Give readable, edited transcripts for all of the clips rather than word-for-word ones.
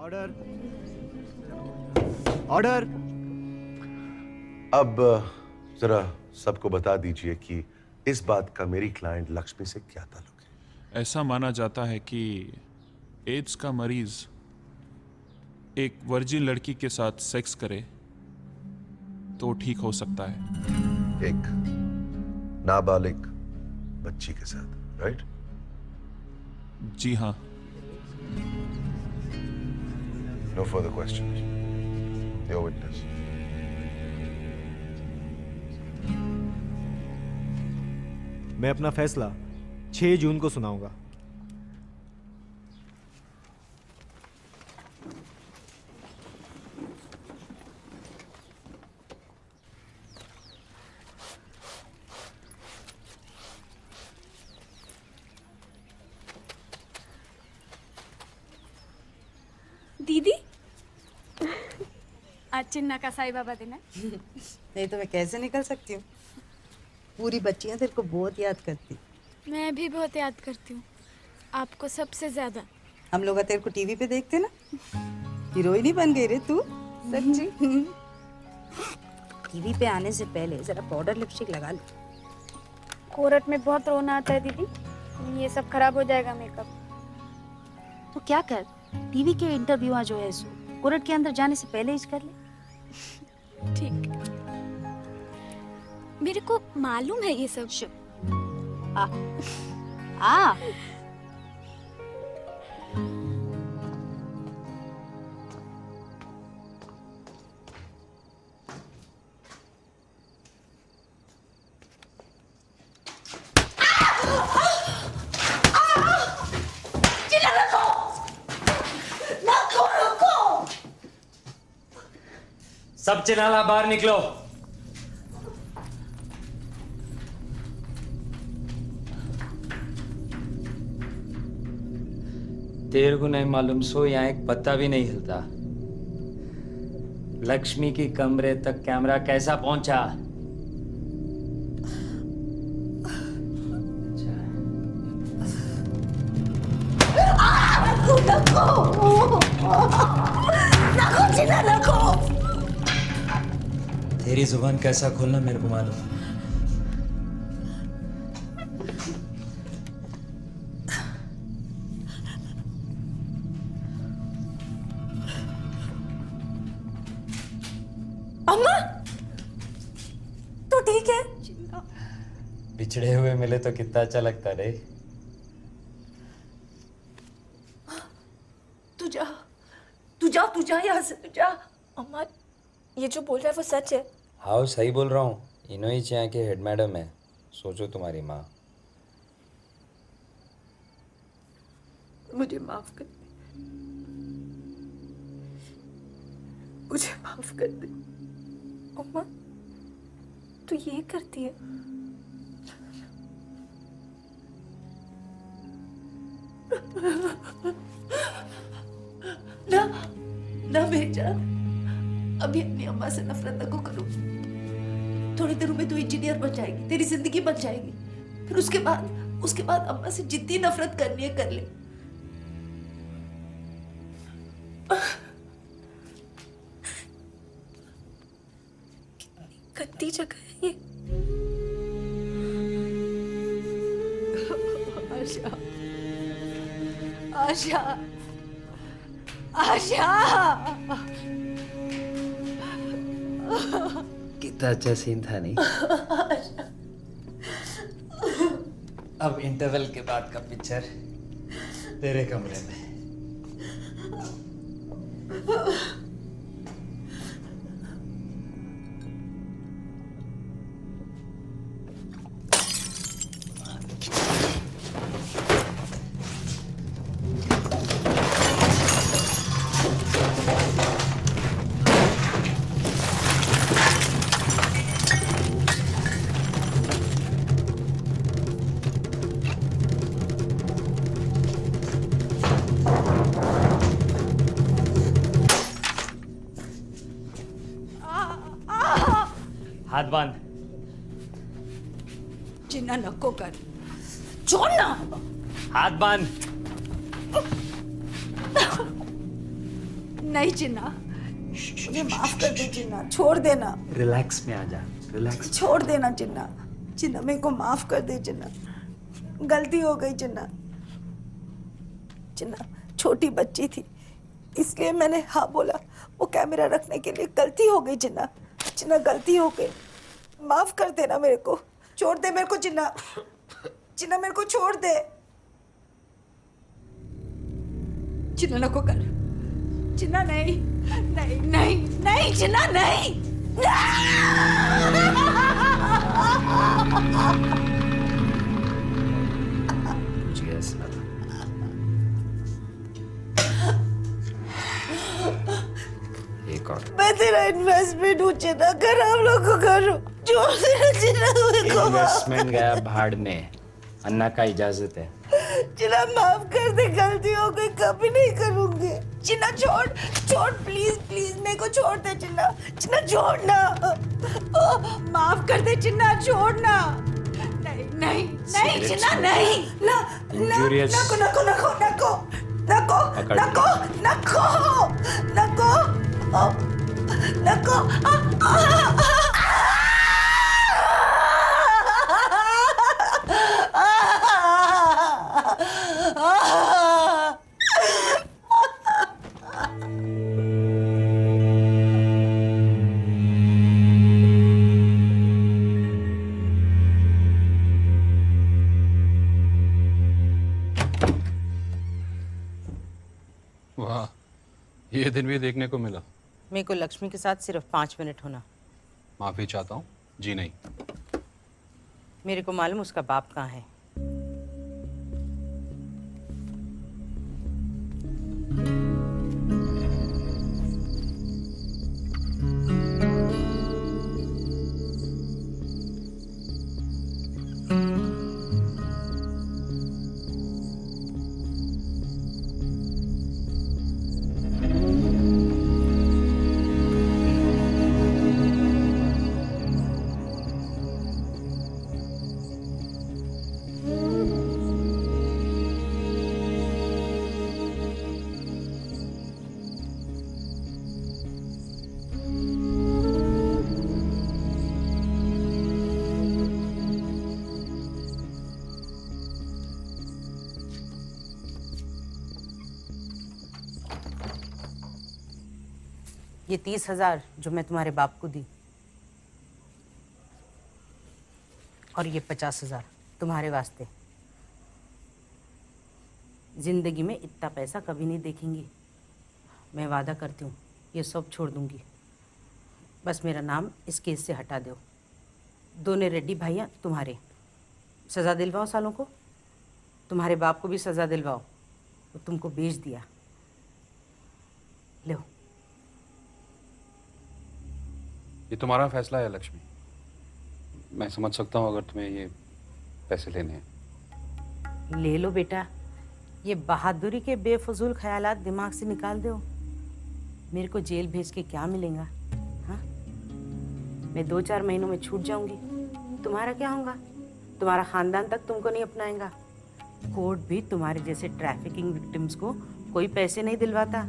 Order order. अब जरा सबको बता दीजिए कि इस बात का मेरी क्लाइंट लक्ष्मी से क्या ताल्लुक है। ऐसा माना जाता है कि एड्स का मरीज एक वर्जिन लड़की के साथ सेक्स करे तो ठीक हो सकता है। एक नाबालिग बच्ची के साथ, राइट? जी हाँ। No further questions. Your witness. मैं अपना फैसला 6 जून को सुनाऊंगा। दीदी आज चिन्ना का साई बाबा दिन है। नहीं तो मैं कैसे निकल सकती हूँ। पूरी बच्चियां तेरे को बहुत याद करती। मैं भी बहुत याद करती हूँ आपको सबसे ज्यादा। हम लोग तेरे को टीवी पे देखते ना, हीरोइन ही बन गई रे तू। सच्ची। टीवी पे आने से पहले जरा पाउडर लिपस्टिक लगा ले। कोरट में बहुत रोना आता है दीदी, ये सब खराब हो जाएगा मेकअप। तो क्या कर, टीवी के इंटरव्यू जो है सो कोरट के अंदर जाने से पहले ही कर ले। ठीक, मेरे को मालूम है ये सब। आ, आ, सब चिनाला बाहर निकलो। तेरे को नहीं मालूम सो यहाँ एक पत्ता भी नहीं हिलता। लक्ष्मी की कमरे तक कैमरा कैसा पहुंचा? तेरी जुबान कैसा खोलना मेरे को मालूम। अम्मा तो ठीक है। बिछड़े हुए मिले तो कितना अच्छा लगता रे। तू जा यहाँ से, तू जा। अम्मा ये जो बोल रहा है वो सच है। हाँ सही बोल रहा हूँ। इन्हों ही यहाँ के हेड मैडम है। सोचो तुम्हारी माँ। मुझे माफ कर दे, मुझे माफ कर दे। अम्मा तू ये करती है? ना ना मेरी जान, अभी अपनी अम्मा से नफरत न को करो। थोड़ी देर में तू इंजीनियर बन जाएगी, तेरी जिंदगी बन जाएगी। फिर उसके बाद अम्मा से जितनी नफरत करनी है कर ले। कितनी गंदी जगह है ये। आशा, आशा, आशा। कितना अच्छा सीन था नहीं? अब इंटरवल के बाद का पिक्चर तेरे कमरे में। हाथ बांध। चिन्ना नको कर, छोड़ ना। हाथ बांध। नहीं चिन्ना, मुझे माफ कर दे चिन्ना, छोड़ देना, रिलैक्स में आ जा, रिलैक्स। छोड़ देना चिन्ना, चिन्ना मेरे को माफ कर दे चिन्ना, गलती हो गई चिन्ना। चिन्ना छोटी बच्ची थी इसलिए मैंने हाँ बोला, वो कैमरा रखने के लिए गलती हो गई चिन्ना, चिन्ना गलती हो गई, माफ कर देना मेरे को, छोड़ दे मेरे को चिन्ना, चिन्ना मेरे को छोड़ दे चिन्ना, नको कर चिन्ना, नहीं नहीं नहीं नहीं चिन्ना नहीं, मुझे ऐसा लगा। एक और मैं तेरा इन्वेस्टमेंट हूँ चिन्ना, कर हम लोग को करो, छोड़ देना चिन्ना मेरे को, इन्वेस्टमेंट गया भाड़ में, अन्ना का इजाजत है। चिन्ना माफ कर दे, गलती हो गई, कभी नहीं करूंगी चिन्ना, छोड़ छोड़ प्लीज प्लीज मेरे को छोड़ दे चिन्ना, चिन्ना छोड़ना, माफ कर दे चिन्ना, छोड़ना, नहीं नहीं नहीं चिन्ना नहीं, ना ना Injurious. नको नको नको नको नको पकड़ नको नको नको नको वाह, ये दिन भी देखने को मिला। मेरे को लक्ष्मी के साथ सिर्फ 5 मिनट होना। माफी चाहता हूँ, जी नहीं। मेरे को मालूम उसका बाप कहाँ है। ये 30,000 जो मैं तुम्हारे बाप को दी, और ये 50,000 तुम्हारे वास्ते। जिंदगी में इतना पैसा कभी नहीं देखेंगी, मैं वादा करती हूँ, ये सब छोड़ दूंगी। बस मेरा नाम इस केस से हटा दो। दोनों रेड्डी भाइयाँ तुम्हारे, सज़ा दिलवाओ सालों को, तुम्हारे बाप को भी सज़ा दिलवाओ, वो तुमको बेच दिया। लो, ये तुम्हारा फैसला है लक्ष्मी। मैं समझ सकता हूँ अगर तुम्हें ये पैसे लेने हैं। ले लो बेटा, ये बहादुरी के बेफजूल ख्यालात दिमाग से निकाल दो। मेरे को जेल भेज के क्या मिलेगा? हाँ, मैं 2-4 महीनों में छूट जाऊंगी, तुम्हारा क्या होगा? तुम्हारा खानदान तक तुमको नहीं अपनाएगा। कोर्ट भी तुम्हारे जैसे ट्रैफिकिंग विक्टिम्स को कोई पैसे नहीं दिलवाता।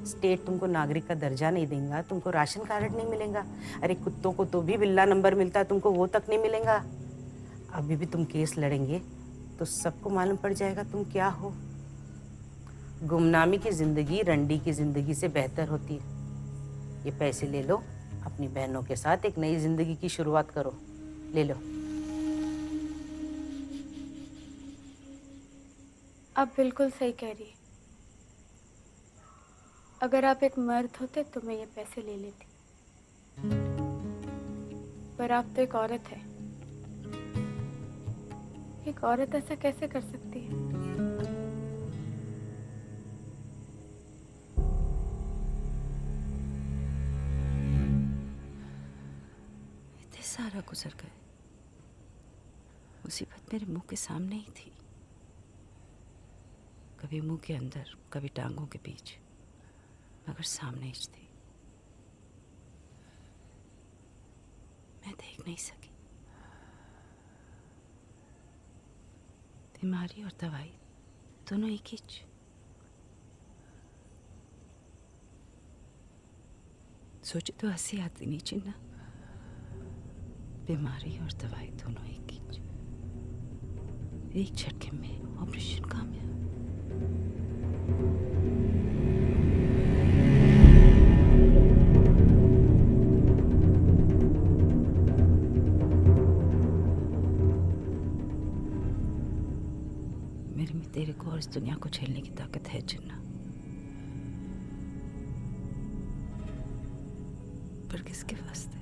स्टेट तुमको नागरिक का दर्जा नहीं देगा, तुमको राशन कार्ड नहीं मिलेगा। अरे कुत्तों को तो भी बिल्ला नंबर मिलता है, तुमको वो तक नहीं मिलेगा। अभी भी तुम केस लड़ेंगे तो सबको मालूम पड़ जाएगा तुम क्या हो। गुमनामी की ज़िंदगी रंडी की ज़िंदगी से बेहतर होती है। ये पैसे ले लो, अपनी बहनों के साथ एक नई ज़िंदगी की शुरुआत करो। ले लो। आप बिल्कुल सही कह रही है। अगर आप एक मर्द होते तो मैं ये पैसे ले लेती, पर आप तो एक औरत है। एक औरत ऐसा कैसे कर सकती है? इतने सारा गुजर गए, मुसीबत मेरे मुंह के सामने ही थी, कभी मुंह के अंदर, कभी टांगों के बीच, मगर सामने ही थी। मैं देख नहीं सकी। बीमारी और दवाई दोनों एक ही। सोचे तो हंसी आती नहीं चिन्ना। बीमारी और दवाई दोनों एक झटके में ऑपरेशन कामयाब। मेरे में तेरे को और इस दुनिया को झेलने की ताकत है चिन्ना, पर किसके वास्ते?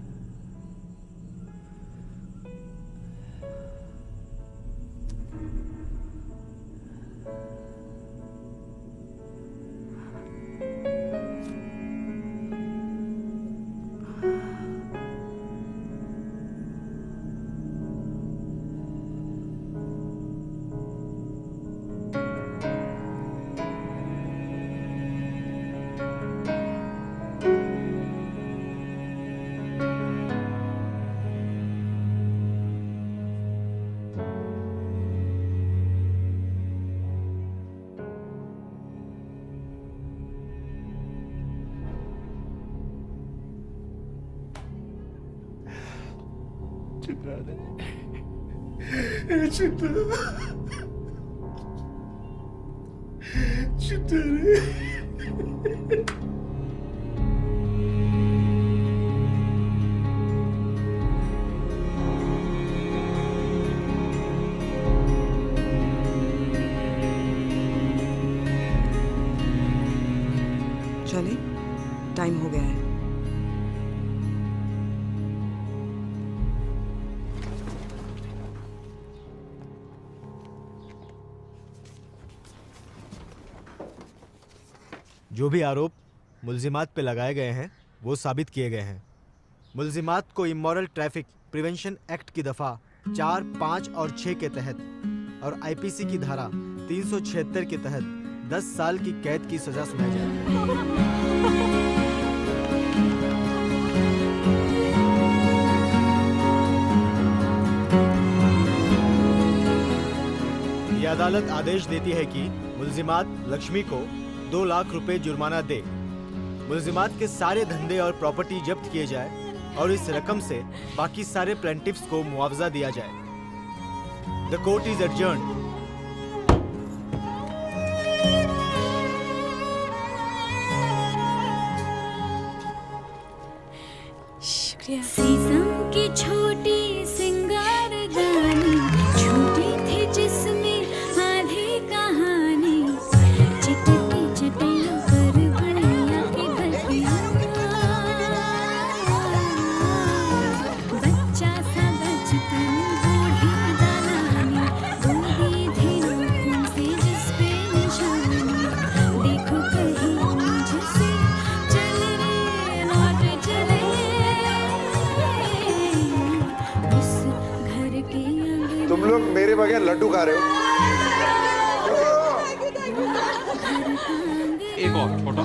चले, टाइम हो गया है। जो भी आरोप मुल्जिमात पे लगाए गए हैं वो साबित किए गए हैं। मुल्जिमात को इमोरल ट्रैफिक प्रिवेंशन एक्ट की दफ़ा 4, 5 और 6 के तहत और आईपीसी की धारा 376 के तहत 10 साल की कैद की सजा सुनाई जाएगी। ये अदालत आदेश देती है कि मुल्जिमात लक्ष्मी को 2 लाख रुपए जुर्माना दे, मुल्जिमात के सारे धंधे और प्रॉपर्टी जब्त किए जाए और इस रकम से बाकी सारे प्लेंटिफ्स को मुआवजा दिया जाए। The court is adjourned. शुक्रिया। सीसम की छोटी सिंगार गानी, छोटी थी जिसमें आधी कहानी, चिटकी चटैया पर बढ़िया की घटिया, बच्चा सा बचपन बूढ़ी दालानी, बूढ़ी थी नोकों से जिस पे निशानी, देखो कहीं मुझसे चल रे लौट चले, उस घर के आगे तुम लोग मेरे बगैर लड्डू खा रहे हो। एक और छोटा।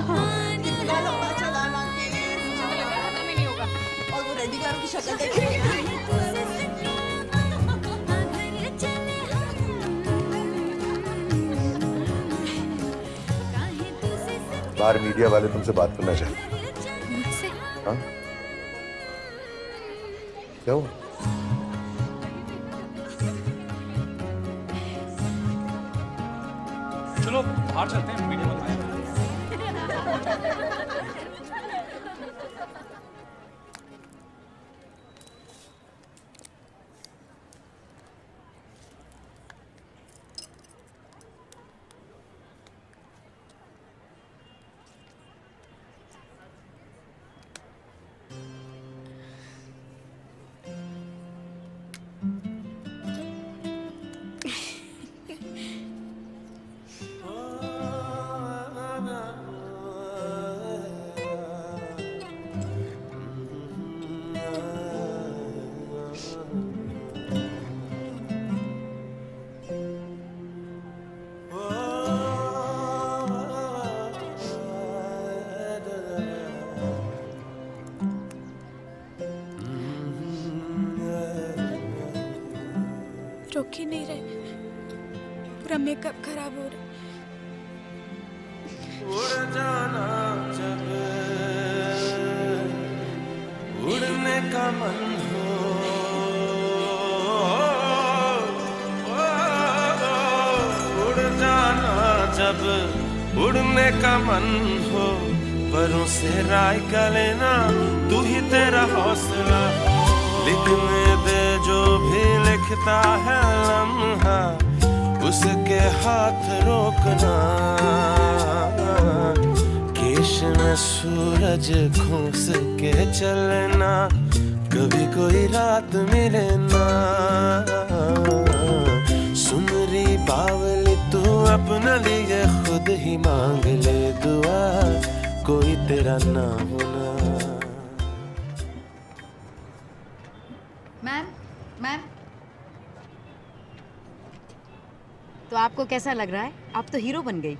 बाहर मीडिया वाले तुमसे बात करना चाहते मुझसे? हैं। हाँ? क्या हुआ? चलो बाहर चलते हैं, मीडिया बताएं। रोक ही नहीं रहे, पूरा मेकअप खराब हो रहा है। का मन हो, उड़ जाना जब उड़ने का मन हो, परों से राय का लेना तू ही तेरा हौसला, लिखने दे जो भी लिखता है लम्हा, उसके हाथ रोकना, केश में सूरज खोस के चलना, कभी कोई रात मिले ना, सुनरी बावली तू अपने लिए खुद ही मांग ले दुआ, कोई तेरा ना होना। मैम मैम, तो आपको कैसा लग रहा है? आप तो हीरो बन गई।